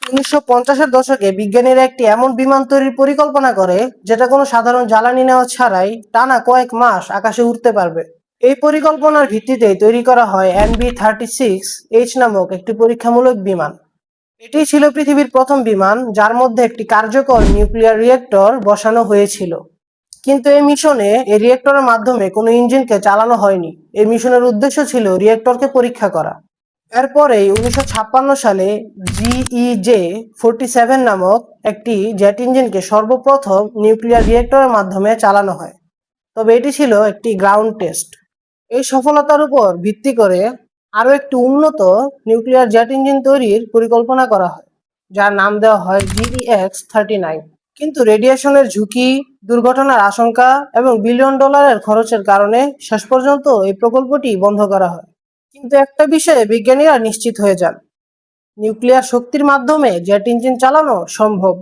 1950-এর দশকে বিজ্ঞানীরা একটি এমন বিমান তৈরির পরিকল্পনা করে যেটা কোনো সাধারণ জ্বালানি নেওয়া ছাড়াই টানা কয়েক মাস আকাশে উড়তে পারবে। এই পরিকল্পনার ভিত্তিতে তৈরি করা হয় NB-36H নামক একটি পরীক্ষামূলক বিমান। এটি ছিল পৃথিবীর প্রথম বিমান যার মধ্যে একটি কার্যকর নিউক্লিয়ার রিয়েক্টর বসানো হয়েছিল। কিন্তু এই রিয়েক্টরের মাধ্যমে কোনো ইঞ্জিনকে চালানো হয়নি। এই মিশনের উদ্দেশ্য ছিল রিয়েক্টরকে পরীক্ষা করা। এরপরেই 1956 সালে GEJ-47 নামক একটি জেট ইঞ্জিনকে সর্বপ্রথম নিউক্লিয়ার রিয়েক্টরের মাধ্যমে চালানো হয়। তবে এটি ছিল একটি গ্রাউন্ড টেস্ট। এই সফলতার উপর ভিত্তি করে আরও একটি উন্নত নিউক্লিয়ার জেট ইঞ্জিন তৈরির পরিকল্পনা করা হয়, যার নাম দেওয়া হয় GEX-39। কিন্তু রেডিয়েশনের ঝুঁকি, দুর্ঘটনার আশঙ্কা এবং বিলিয়ন ডলারের খরচের কারণে শেষ পর্যন্ত এই প্রকল্পটি বন্ধ করা হয়। কিন্তু একটা বিষয়ে বিজ্ঞানীরা নিশ্চিত হয়ে যান, নিউক্লিয়ার শক্তির মাধ্যমে জেট ইঞ্জিন চালানো সম্ভব।